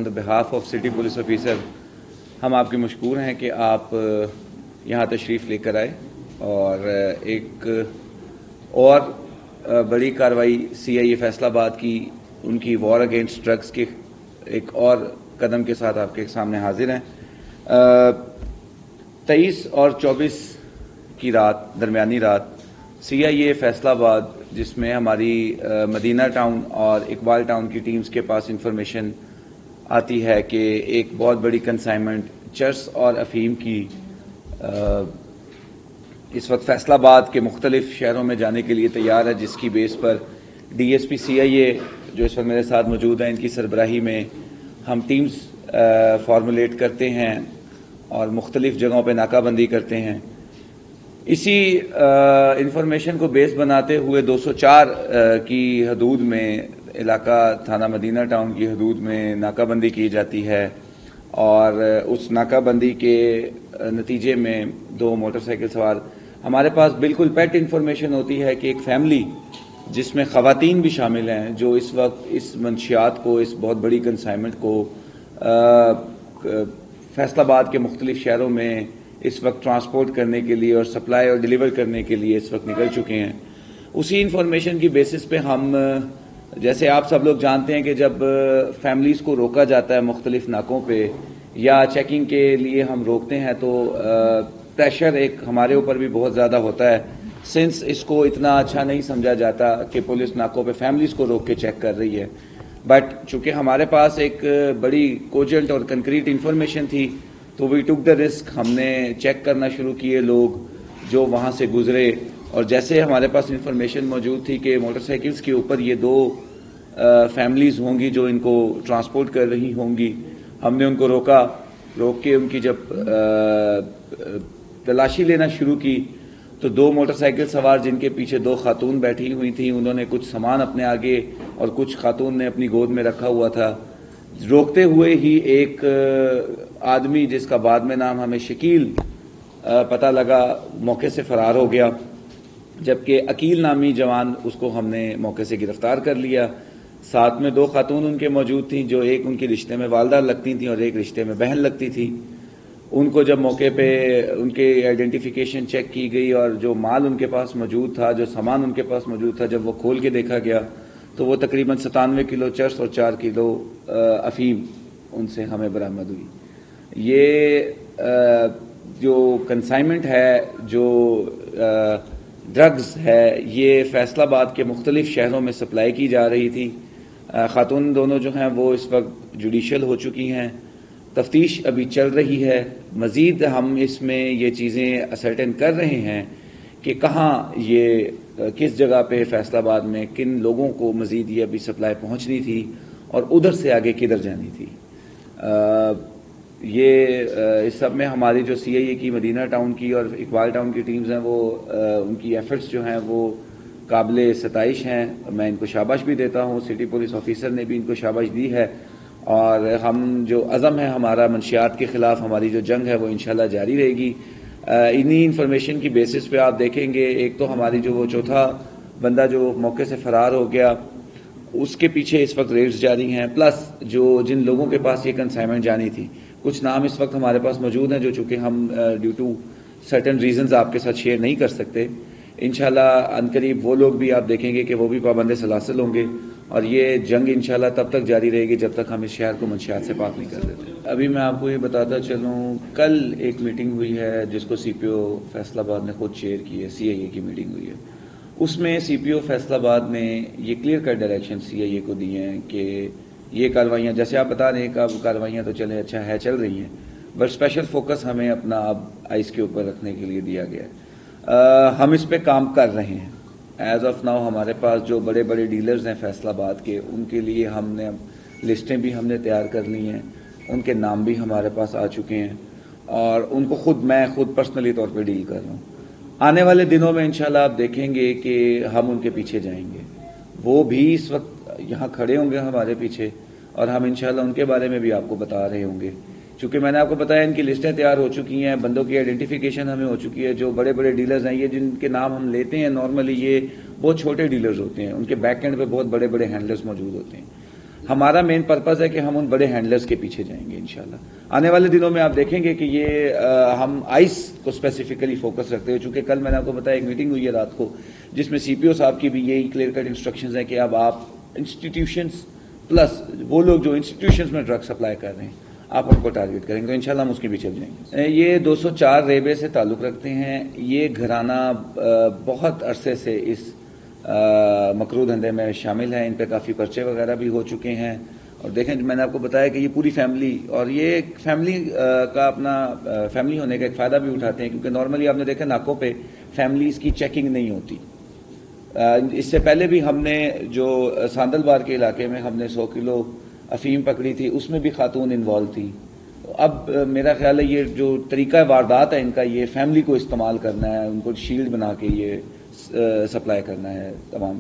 the behalf of City Police Officer, ہم آپ کے مشکور ہیں کہ آپ یہاں تشریف لے کر آئے اور ایک اور بڑی کارروائی CIA فیصل آباد کی ان کی وار اگینسٹ ڈرگس کے ایک اور قدم کے ساتھ آپ کے سامنے حاضر ہیں. 23 اور 24 کی رات درمیانی رات CIA فیصل آباد جس میں ہماری مدینہ ٹاؤن اور اقبال ٹاؤن کی ٹیمز کے پاس انفارمیشن آتی ہے کہ ایک بہت بڑی کنسائنمنٹ چرس اور افہیم کی اس وقت فیصل آباد کے مختلف شہروں میں جانے کے لیے تیار ہے, جس کی بیس پر DSP CIA جو اس وقت میرے ساتھ موجود ہیں ان کی سربراہی میں ہم ٹیمز فارمولیٹ کرتے ہیں اور مختلف جگہوں پہ ناکہ بندی کرتے ہیں. اسی انفارمیشن کو بیس بناتے ہوئے 204 کی حدود میں علاقہ تھانہ مدینہ ٹاؤن کی حدود میں ناکہ بندی کی جاتی ہے اور اس ناکہ بندی کے نتیجے میں 2 موٹر سائیکل سوار ہمارے پاس بالکل پیٹ انفارمیشن ہوتی ہے کہ ایک فیملی جس میں خواتین بھی شامل ہیں جو اس وقت اس منشیات کو, اس بہت بڑی کنسائنمنٹ کو فیصل آباد کے مختلف شہروں میں اس وقت ٹرانسپورٹ کرنے کے لیے اور سپلائی اور ڈیلیور کرنے کے لیے اس وقت نکل چکے ہیں. اسی انفارمیشن کی بیسس پہ ہم, جیسے آپ سب لوگ جانتے ہیں کہ جب فیملیز کو روکا جاتا ہے مختلف ناکوں پہ یا چیکنگ کے لیے ہم روکتے ہیں تو پریشر ایک ہمارے اوپر بھی بہت زیادہ ہوتا ہے, سنس اس کو اتنا اچھا نہیں سمجھا جاتا کہ پولیس ناکوں پہ فیملیز کو روک کے چیک کر رہی ہے. بٹ چونکہ ہمارے پاس ایک بڑی کوجنٹ اور کنکریٹ انفارمیشن تھی تو وی ٹک دا رسک, ہم نے چیک کرنا شروع کیے لوگ جو وہاں سے گزرے, اور جیسے ہمارے پاس انفارمیشن موجود تھی کہ موٹر سائیکلز کے اوپر یہ 2 فیملیز ہوں گی جو ان کو ٹرانسپورٹ کر رہی ہوں گی, ہم نے ان کو روک کے ان کی جب تلاشی لینا شروع کی تو 2 موٹر سائیکل سوار جن کے پیچھے 2 خاتون بیٹھی ہوئی تھیں, انہوں نے کچھ سامان اپنے آگے اور کچھ خاتون نے اپنی گود میں رکھا ہوا تھا. روکتے ہوئے ہی ایک آدمی جس کا بعد میں نام ہمیں شکیل پتہ لگا موقع سے فرار ہو گیا, جبکہ عقیل نامی جوان اس کو ہم نے موقع سے گرفتار کر لیا. ساتھ میں 2 خاتون ان کے موجود تھیں جو ایک ان کے رشتے میں والدہ لگتی تھیں اور ایک رشتے میں بہن لگتی تھی. ان کو جب موقع پہ ان کے آئیڈینٹیفیکیشن چیک کی گئی اور جو مال ان کے پاس موجود تھا, جو سامان ان کے پاس موجود تھا, جب وہ کھول کے دیکھا گیا تو وہ تقریباً 97 کلو چرس اور 4 کلو افیم ان سے ہمیں برآمد ہوئی. یہ جو کنسائنمنٹ ہے, جو ڈرگز ہے, یہ فیصل آباد کے مختلف شہروں میں سپلائی کی جا رہی تھی. خاتون دونوں جو ہیں وہ اس وقت جوڈیشل ہو چکی ہیں, تفتیش ابھی چل رہی ہے. مزید ہم اس میں یہ چیزیں اسرٹن کر رہے ہیں کہ کہاں یہ کس جگہ پہ فیصل آباد میں کن لوگوں کو مزید یہ ابھی سپلائی پہنچنی تھی اور ادھر سے آگے کدھر جانی تھی. یہ اس سب میں ہماری جو CIA کی مدینہ ٹاؤن کی اور اقبال ٹاؤن کی ٹیمز ہیں وہ ان کی ایفرٹس جو ہیں وہ قابل ستائش ہیں. میں ان کو شاباش بھی دیتا ہوں, سٹی پولیس آفیسر نے بھی ان کو شاباش دی ہے, اور ہم جو عزم ہے ہمارا منشیات کے خلاف ہماری جو جنگ ہے وہ انشاءاللہ جاری رہے گی. انہی انفارمیشن کی بیسس پہ آپ دیکھیں گے ایک تو ہماری جو وہ چوتھا بندہ جو موقع سے فرار ہو گیا اس کے پیچھے اس وقت ریڈز جاری ہیں, پلس جو جن لوگوں کے پاس یہ کنسائنمنٹ جانی تھی, کچھ نام اس وقت ہمارے پاس موجود ہیں جو چونکہ ہم ڈیو ٹو سرٹن ریزنز آپ کے ساتھ شیئر نہیں کر سکتے. انشاءاللہ عنقریب وہ لوگ بھی آپ دیکھیں گے کہ وہ بھی پابند سلاسل ہوں گے, اور یہ جنگ انشاءاللہ تب تک جاری رہے گی جب تک ہم اس شہر کو منشیات سے پاک نہیں کر دیتے. ابھی میں آپ کو یہ بتاتا چلوں, کل ایک میٹنگ ہوئی ہے جس کو CPO فیصل آباد نے خود شیئر کی ہے, CIA کی میٹنگ ہوئی ہے. اس میں CPO فیصل آباد نے یہ کلیئر کٹ ڈائریکشن CIA کو دی ہیں کہ یہ کارروائیاں, جیسے آپ بتا رہے ہیں کہ اب کارروائیاں تو چلیں اچھا ہے چل رہی ہیں, بٹ اسپیشل فوکس ہمیں اپنا اب آئس کے اوپر رکھنے کے لیے دیا گیا ہے. ہم اس پہ کام کر رہے ہیں. ایز آف ناؤ ہمارے پاس جو بڑے بڑے ڈیلرز ہیں فیصل آباد کے, ان کے لیے ہم نے لسٹیں بھی ہم نے تیار کر لی ہیں, ان کے نام بھی ہمارے پاس آ چکے ہیں, اور ان کو میں خود پرسنلی طور پہ ڈیل کر رہا ہوں. آنے والے دنوں میں انشاءاللہ آپ دیکھیں گے کہ ہم ان کے پیچھے جائیں گے. وہ بھی اس وقت یہاں کھڑے ہوں گے ہمارے پیچھے, اور ہم انشاءاللہ ان کے بارے میں بھی آپ کو بتا رہے ہوں گے. چونکہ میں نے آپ کو بتایا ان کی لسٹیں تیار ہو چکی ہیں, بندوں کی آئیڈینٹیفیکیشن ہمیں ہو چکی ہے. جو بڑے بڑے ڈیلرز ہیں, یہ جن کے نام ہم لیتے ہیں نارملی یہ بہت چھوٹے ڈیلرز ہوتے ہیں, ان کے بیک اینڈ پہ بہت بڑے بڑے ہینڈلرز موجود ہوتے ہیں. ہمارا مین پرپز ہے کہ ہم ان بڑے ہینڈلرز کے پیچھے جائیں گے انشاءاللہ. آنے والے دنوں میں آپ دیکھیں گے کہ یہ ہم آئس کو اسپیسیفکلی فوکس رکھتے ہوئے، چونکہ کل میں نے آپ کو بتایا ایک میٹنگ ہوئی ہے رات کو جس میں سی پی او صاحب کی بھی یہی کلیئر کٹ انسٹرکشنز ہیں کہ اب آپ انسٹیٹیوشنز پلس وہ لوگ جو انسٹیٹیوشنز میں ڈرگ سپلائی کر رہے ہیں آپ ان کو ٹارگٹ کریں گے، تو انشاءاللہ ہم اس کے بھی چل جائیں گے. یہ 204 ریبے سے تعلق رکھتے ہیں. یہ گھرانہ بہت عرصے سے اس مکروہ دھندے میں شامل ہیں. ان پہ کافی پرچے وغیرہ بھی ہو چکے ہیں. اور دیکھیں میں نے آپ کو بتایا کہ یہ پوری فیملی، اور یہ ایک فیملی کا اپنا فیملی ہونے کا ایک فائدہ بھی اٹھاتے ہیں، کیونکہ نارملی آپ نے دیکھا ناکوں پہ فیملیز کی چیکنگ نہیں ہوتی. اس سے پہلے بھی ہم نے جو ساندل بار کے علاقے میں ہم نے 100 کلو افیم پکڑی تھی، اس میں بھی خاتون انوالو تھی. اب میرا خیال ہے یہ جو طریقہ واردات ہے ان کا، یہ فیملی کو استعمال کرنا ہے، ان کو شیلڈ بنا کے یہ سپلائی کرنا ہے تمام